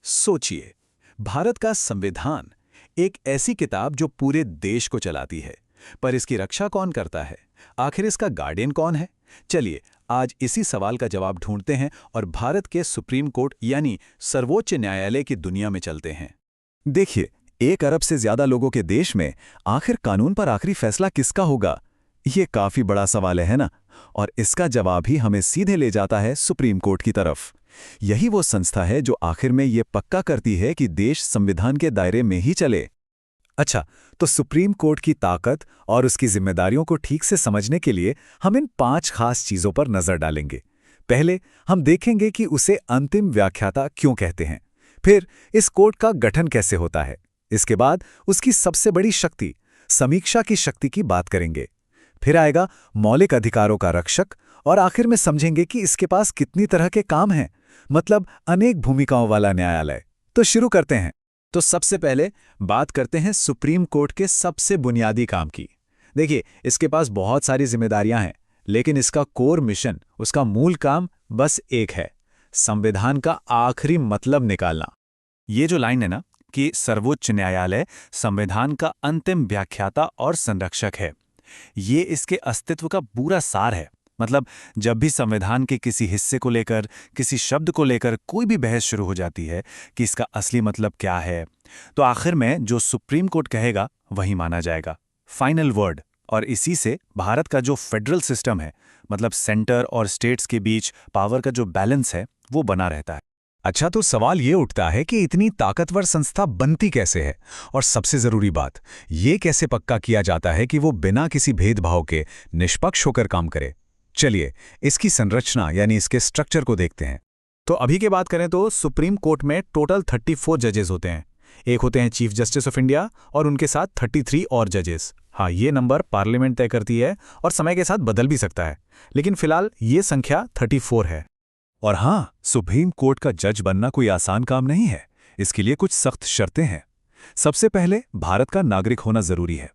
सोचिए, भारत का संविधान एक ऐसी किताब जो पूरे देश को चलाती है, पर इसकी रक्षा कौन करता है? आखिर इसका गार्डियन कौन है? चलिए, आज इसी सवाल का जवाब ढूंढते हैं और भारत के सुप्रीम कोर्ट यानी सर्वोच्च न्यायालय की दुनिया में चलते हैं। देखिए, 1 अरब से ज्यादा लोगों के देश में आखिर कानून पर आखिरी फैसला किसका होगा? ये काफी बड़ा सवाल है ना? और इसका जवाब ही हमें सीधे ले जाता है सुप्रीम कोर्ट की तरफ। यही वो संस्था है जो आखिर में ये पक्का करती है कि देश संविधान के दायरे में ही चले। अच्छा, तो सुप्रीम कोर्ट की ताकत और उसकी जिम्मेदारियों को ठीक से समझने के लिए हम इन 5 खास चीजों पर नजर डालेंगे। पहले हम देखेंगे कि उसे अंतिम व्याख्याता क्यों कहते हैं। फिर इस कोर्ट का गठन कैसे होता है। इसके बाद उसकी सबसे बड़ी शक्ति, समीक्षा की शक्ति की बात करेंगे। फिर आएगा मौलिक अधिकारों का रक्षक और आखिर में समझेंगे कि इसके पास कितनी तरह के काम हैं, मतलब अनेक भूमिकाओं वाला न्यायालय। तो शुरू करते हैं। तो सबसे पहले बात करते हैं सुप्रीम कोर्ट के सबसे बुनियादी काम की। देखिए, इसके पास बहुत सारी जिम्मेदारियां हैं, लेकिन इसका कोर मिशन, उसका मूल काम बस एक है, संविधान का आखिरी मतलब निकालना। ये जो लाइन है ना कि सर्वोच्च न्यायालय संविधान का अंतिम व्याख्याता और संरक्षक है, ये इसके अस्तित्व का पूरा सार है। मतलब जब भी संविधान के किसी हिस्से को लेकर, किसी शब्द को लेकर कोई भी बहस शुरू हो जाती है कि इसका असली मतलब क्या है, तो आखिर में जो सुप्रीम कोर्ट कहेगा वही माना जाएगा, फाइनल वर्ड। और इसी से भारत का जो फेडरल सिस्टम है, मतलब सेंटर और स्टेट्स के बीच पावर का जो बैलेंस है, वो बना रहता है। अच्छा, तो सवाल ये उठता है कि इतनी ताकतवर संस्था बनती कैसे है? और सबसे जरूरी बात, ये कैसे पक्का किया जाता है कि वो बिना किसी भेदभाव के निष्पक्ष होकर काम करे? चलिए, इसकी संरचना यानी इसके स्ट्रक्चर को देखते हैं। तो अभी की बात करें तो सुप्रीम कोर्ट में टोटल 34 जजेस होते हैं। एक होते हैं चीफ जस्टिस ऑफ इंडिया और उनके साथ 33 और जजेस। हाँ, ये नंबर पार्लियामेंट तय करती है और समय के साथ बदल भी सकता है, लेकिन फिलहाल ये संख्या 34 है। और हाँ, सुप्रीम कोर्ट का जज बनना कोई आसान काम नहीं है। इसके लिए कुछ सख्त शर्तें हैं। सबसे पहले भारत का नागरिक होना जरूरी है।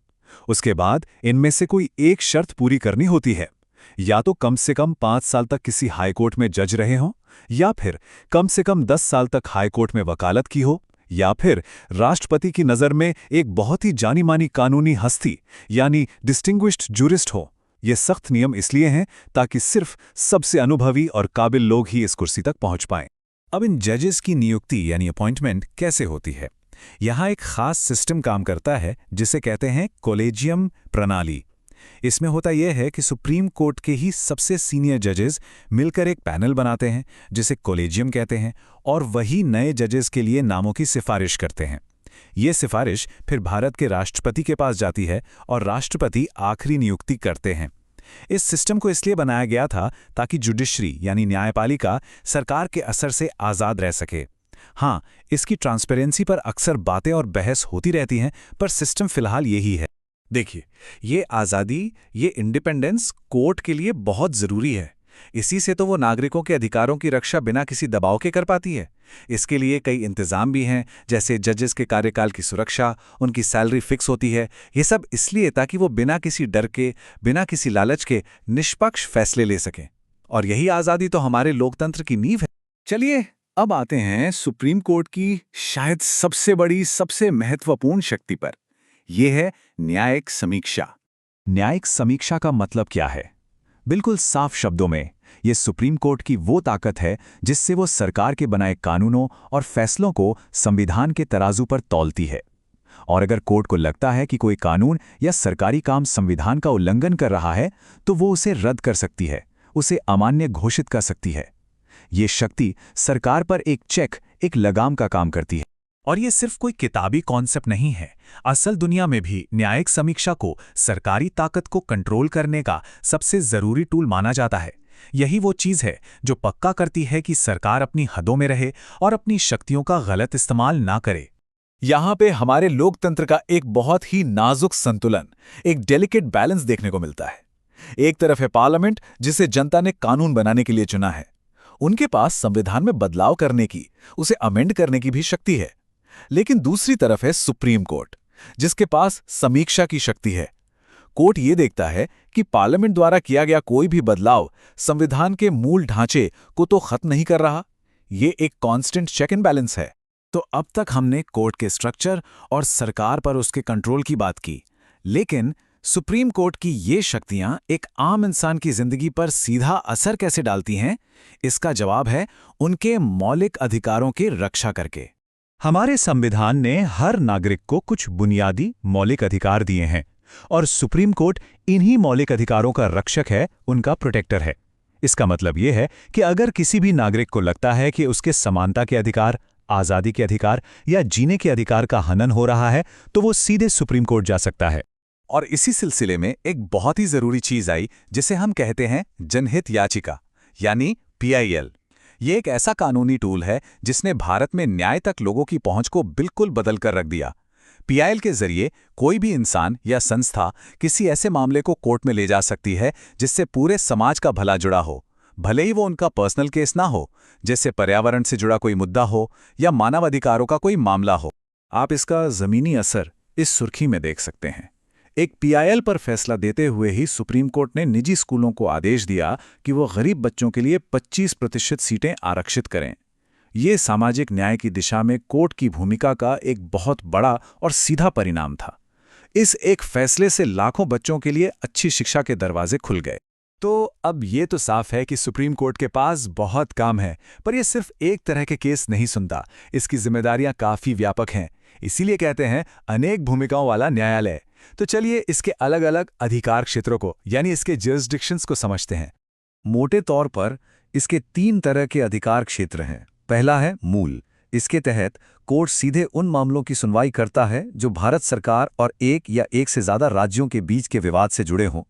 उसके बाद इनमें से कोई एक शर्त पूरी करनी होती है। या तो कम से कम 5 साल तक किसी हाईकोर्ट में जज रहे हों, या फिर कम से कम 10 साल तक हाईकोर्ट में वकालत की हो, या फिर राष्ट्रपति की नज़र में एक बहुत ही जानी मानी कानूनी हस्ती यानी डिस्टिंग्विश्ड जूरिस्ट हो। ये सख्त नियम इसलिए हैं ताकि सिर्फ सबसे अनुभवी और काबिल लोग ही इस कुर्सी तक पहुंच पाएं। अब इन जजेस की नियुक्ति यानी अपॉइंटमेंट कैसे होती है? यहाँ एक खास सिस्टम काम करता है जिसे कहते हैं कॉलेजियम प्रणाली। इसमें होता यह है कि सुप्रीम कोर्ट के ही सबसे सीनियर जजेस मिलकर एक पैनल बनाते हैं जिसे कॉलेजियम कहते हैं, और वही नए जजेस के लिए नामों की सिफारिश करते हैं। ये सिफारिश फिर भारत के राष्ट्रपति के पास जाती है और राष्ट्रपति आखिरी नियुक्ति करते हैं। इस सिस्टम को इसलिए बनाया गया था ताकि जुडिशरी यानी न्यायपालिका सरकार के असर से आज़ाद रह सके। हाँ, इसकी ट्रांसपेरेंसी पर अक्सर बातें और बहस होती रहती हैं, पर सिस्टम फिलहाल यही है। देखिए, ये आज़ादी, ये इंडिपेंडेंस कोर्ट के लिए बहुत ज़रूरी है। इसी से तो वो नागरिकों के अधिकारों की रक्षा बिना किसी दबाव के कर पाती है। इसके लिए कई इंतजाम भी हैं, जैसे जजेस के कार्यकाल की सुरक्षा, उनकी सैलरी फिक्स होती है। ये सब इसलिए ताकि वो बिना किसी डर के, बिना किसी लालच के निष्पक्ष फैसले ले सकें। और यही आज़ादी तो हमारे लोकतंत्र की नींव है। चलिए, अब आते हैं सुप्रीम कोर्ट की शायद सबसे बड़ी, सबसे महत्वपूर्ण शक्ति पर। यह है न्यायिक समीक्षा। न्यायिक समीक्षा का मतलब क्या है? बिल्कुल साफ शब्दों में, यह सुप्रीम कोर्ट की वो ताकत है जिससे वो सरकार के बनाए कानूनों और फैसलों को संविधान के तराजू पर तौलती है। और अगर कोर्ट को लगता है कि कोई कानून या सरकारी काम संविधान का उल्लंघन कर रहा है, तो वो उसे रद्द कर सकती है, उसे अमान्य घोषित कर सकती है। ये शक्ति सरकार पर एक चेक, एक लगाम का काम करती है। और ये सिर्फ कोई किताबी कॉन्सेप्ट नहीं है। असल दुनिया में भी न्यायिक समीक्षा को सरकारी ताकत को कंट्रोल करने का सबसे जरूरी टूल माना जाता है। यही वो चीज़ है जो पक्का करती है कि सरकार अपनी हदों में रहे और अपनी शक्तियों का गलत इस्तेमाल ना करे। यहाँ पे हमारे लोकतंत्र का एक बहुत ही नाजुक संतुलन, एक डेलिकेट बैलेंस देखने को मिलता है। एक तरफ है पार्लियामेंट, जिसे जनता ने कानून बनाने के लिए चुना है। उनके पास संविधान में बदलाव करने की, उसे अमेंड करने की भी शक्ति है। लेकिन दूसरी तरफ है सुप्रीम कोर्ट, जिसके पास समीक्षा की शक्ति है। कोर्ट ये देखता है कि पार्लियामेंट द्वारा किया गया कोई भी बदलाव संविधान के मूल ढांचे को तो खत्म नहीं कर रहा। ये एक कांस्टेंट चेक एंड बैलेंस है। तो अब तक हमने कोर्ट के स्ट्रक्चर और सरकार पर उसके कंट्रोल की बात की, लेकिन सुप्रीम कोर्ट की ये शक्तियां एक आम इंसान की जिंदगी पर सीधा असर कैसे डालती हैं? इसका जवाब है उनके मौलिक अधिकारों की रक्षा करके। हमारे संविधान ने हर नागरिक को कुछ बुनियादी मौलिक अधिकार दिए हैं और सुप्रीम कोर्ट इन्हीं मौलिक अधिकारों का रक्षक है, उनका प्रोटेक्टर है। इसका मतलब यह है कि अगर किसी भी नागरिक को लगता है कि उसके समानता के अधिकार, आज़ादी के अधिकार या जीने के अधिकार का हनन हो रहा है, तो वो सीधे सुप्रीम कोर्ट जा सकता है। और इसी सिलसिले में एक बहुत ही जरूरी चीज आई जिसे हम कहते हैं जनहित याचिका, यानी PIL। ये एक ऐसा कानूनी टूल है जिसने भारत में न्याय तक लोगों की पहुंच को बिल्कुल बदल कर रख दिया। PIL के जरिए कोई भी इंसान या संस्था किसी ऐसे मामले को कोर्ट में ले जा सकती है जिससे पूरे समाज का भला जुड़ा हो, भले ही वो उनका पर्सनल केस ना हो, जैसे पर्यावरण से जुड़ा कोई मुद्दा हो या मानवाधिकारों का कोई मामला हो। आप इसका जमीनी असर इस सुर्खी में देख सकते हैं। एक PIL पर फैसला देते हुए ही सुप्रीम कोर्ट ने निजी स्कूलों को आदेश दिया कि वो गरीब बच्चों के लिए 25% सीटें आरक्षित करें। ये सामाजिक न्याय की दिशा में कोर्ट की भूमिका का एक बहुत बड़ा और सीधा परिणाम था। इस एक फैसले से लाखों बच्चों के लिए अच्छी शिक्षा के दरवाजे खुल गए। तो अब ये तो साफ है कि सुप्रीम कोर्ट के पास बहुत काम है, पर यह सिर्फ एक तरह के केस नहीं सुनता। इसकी जिम्मेदारियां काफी व्यापक हैं, इसीलिए कहते हैं अनेक भूमिकाओं वाला न्यायालय। तो चलिए इसके अलग अलग अधिकार क्षेत्रों को, यानी इसके जरिस्डिक्शंस को समझते हैं। मोटे तौर पर इसके 3 तरह के अधिकार क्षेत्र हैं। पहला है मूल। इसके तहत कोर्ट सीधे उन मामलों की सुनवाई करता है जो भारत सरकार और एक या एक से ज्यादा राज्यों के बीच के विवाद से जुड़े हों।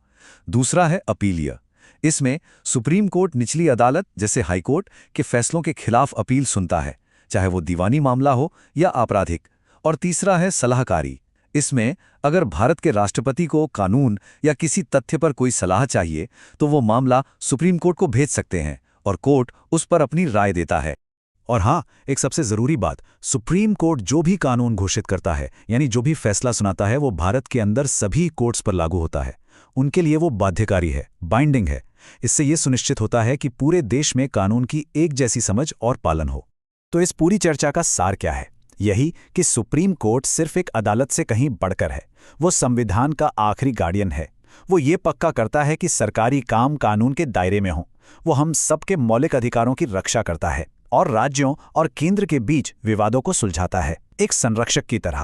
दूसरा है अपीलीय। इसमें सुप्रीम कोर्ट निचली अदालत जैसे हाईकोर्ट के फैसलों के खिलाफ अपील सुनता है, चाहे वो दीवानी मामला हो या आपराधिक। और तीसरा है सलाहकारी। इसमें अगर भारत के राष्ट्रपति को कानून या किसी तथ्य पर कोई सलाह चाहिए तो वो मामला सुप्रीम कोर्ट को भेज सकते हैं और कोर्ट उस पर अपनी राय देता है। और हाँ, एक सबसे जरूरी बात, सुप्रीम कोर्ट जो भी कानून घोषित करता है, यानी जो भी फैसला सुनाता है, वो भारत के अंदर सभी कोर्ट्स पर लागू होता है। उनके लिए वो बाध्यकारी है, बाइंडिंग है। इससे ये सुनिश्चित होता है कि पूरे देश में कानून की एक जैसी समझ और पालन हो। तो इस पूरी चर्चा का सार क्या है? यही कि सुप्रीम कोर्ट सिर्फ एक अदालत से कहीं बढ़कर है। वो संविधान का आखिरी गार्डियन है। वो ये पक्का करता है कि सरकारी काम कानून के दायरे में हों। वो हम सबके मौलिक अधिकारों की रक्षा करता है और राज्यों और केंद्र के बीच विवादों को सुलझाता है, एक संरक्षक की तरह।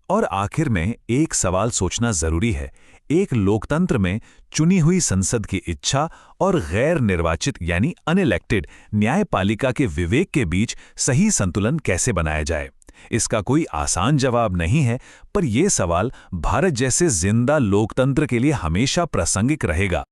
और आखिर में एक सवाल सोचना जरूरी है। एक लोकतंत्र में चुनी हुई संसद की इच्छा और गैर निर्वाचित यानी अनइलेक्टेड न्यायपालिका के विवेक के बीच सही संतुलन कैसे बनाया जाए? इसका कोई आसान जवाब नहीं है, पर यह सवाल भारत जैसे जिंदा लोकतंत्र के लिए हमेशा प्रासंगिक रहेगा।